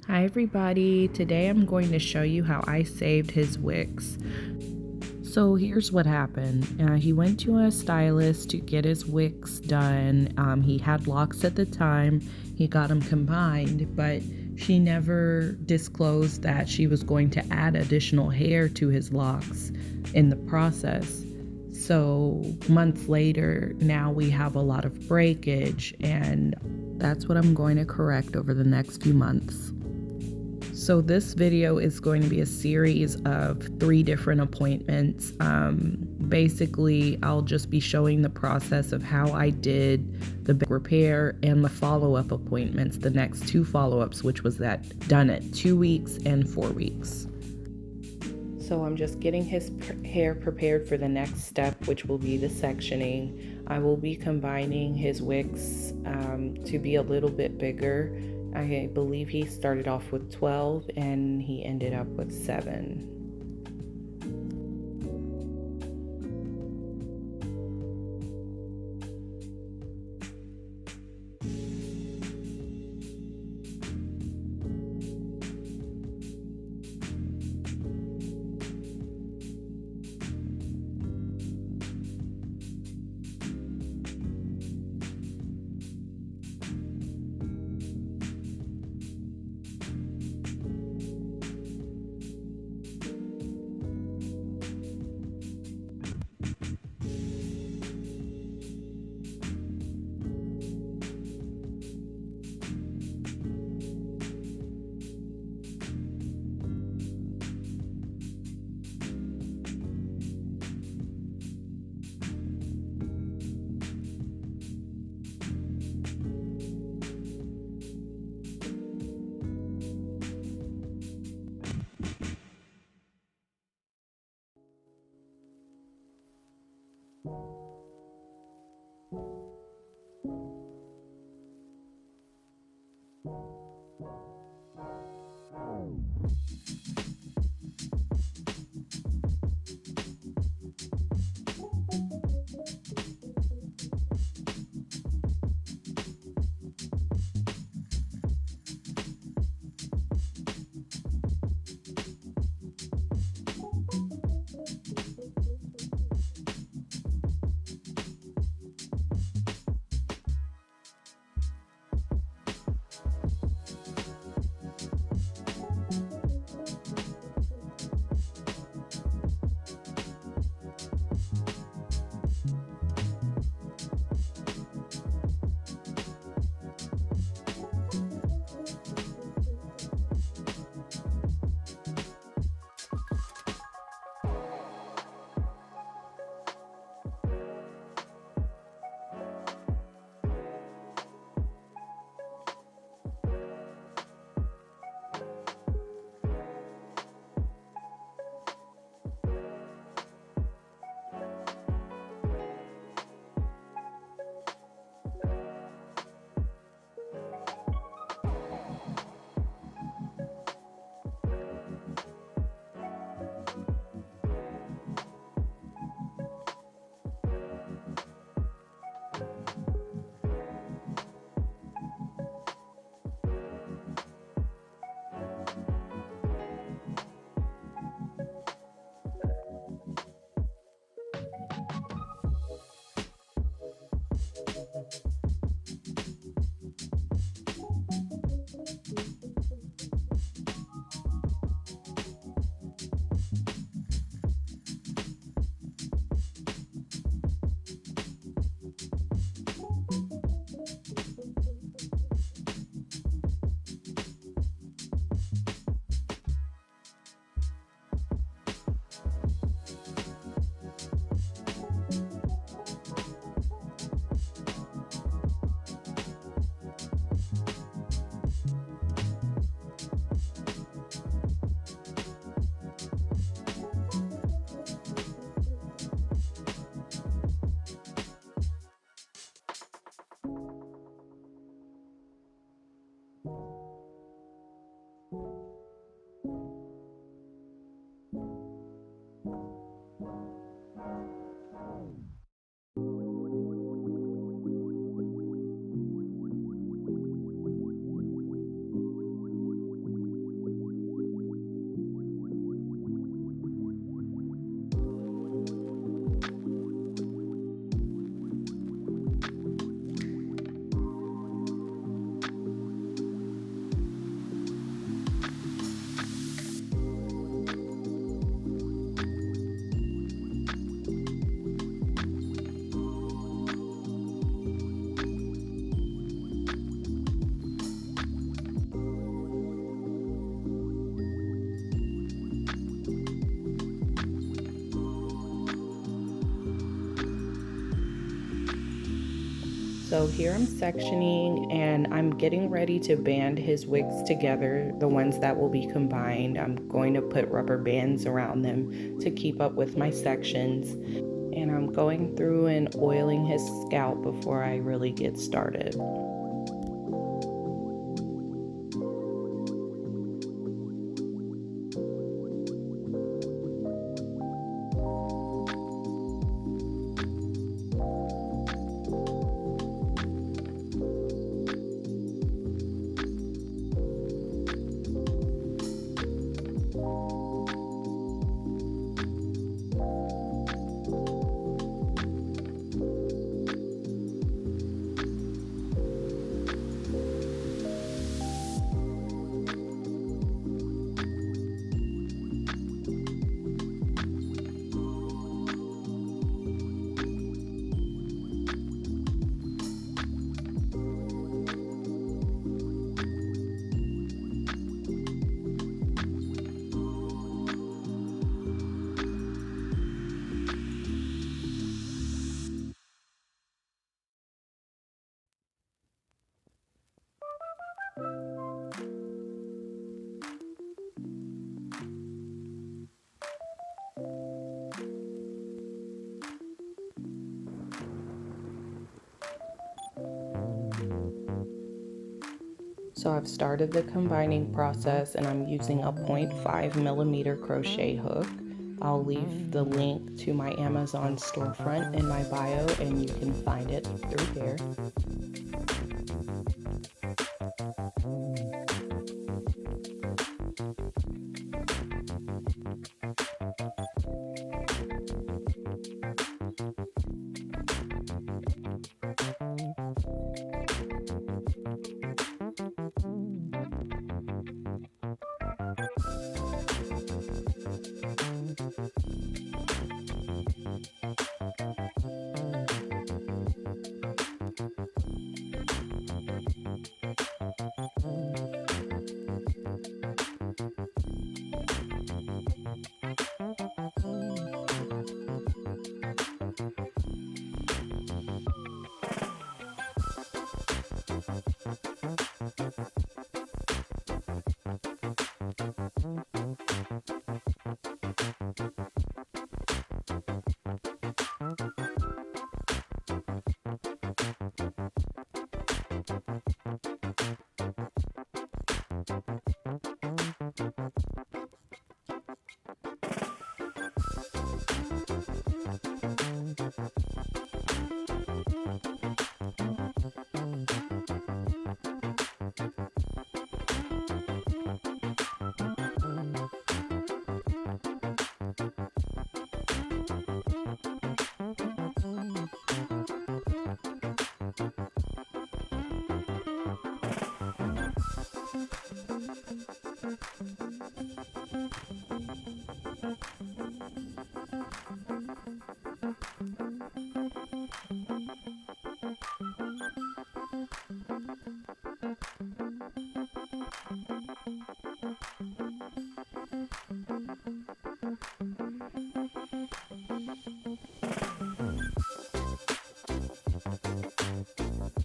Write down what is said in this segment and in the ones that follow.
Hi everybody, today I'm going to show you how I saved his wicks. So here's what happened. He went to a stylist to get his wicks done. He had locks at the time. He got them combined, but she never disclosed that she was going to add additional hair to his locks in the process. So months later, now we have a lot of breakage, and that's what I'm going to correct over the next few months. So this video is going to be a series of 3 different appointments. Basically, I'll just be showing the process of how I did the repair and the follow-up appointments, the next 2 follow-ups, which was done at 2 weeks and 4 weeks. So I'm just getting his hair prepared for the next step, which will be the sectioning. I will be combining his wicks to be a little bit bigger. I believe he started off with 12 and he ended up with 7. So here I'm sectioning and I'm getting ready to band his wicks together, the ones that will be combined. I'm going to put rubber bands around them to keep up with my sections. And I'm going through and oiling his scalp before I really get started. So I've started the combining process and I'm using a 0.5 millimeter crochet hook. I'll leave the link to my Amazon storefront in my bio and you can find it through there.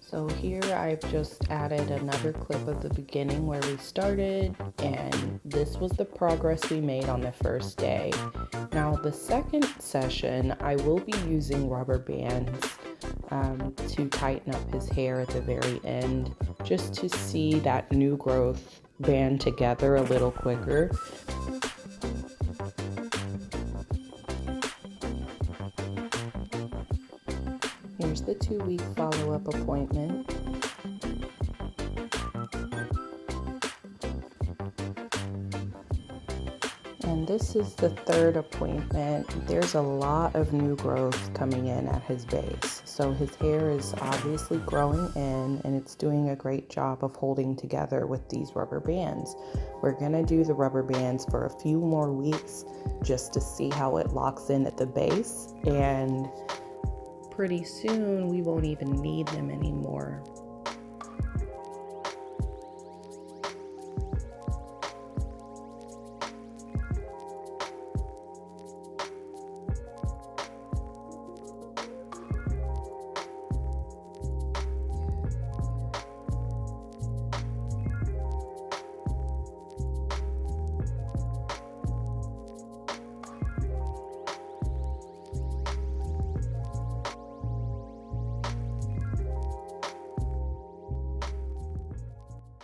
So here I've just added another clip of the beginning where we started, and this was the progress we made on the first day. Now the second session I will be using rubber bands to tighten up his hair at the very end, just to see that new growth band together a little quicker. Here's the 2-week follow-up appointment. And this is the third appointment. There's a lot of new growth coming in at his base. So his hair is obviously growing in, and it's doing a great job of holding together with these rubber bands. We're gonna do the rubber bands for a few more weeks just to see how it locks in at the base, and pretty soon we won't even need them anymore.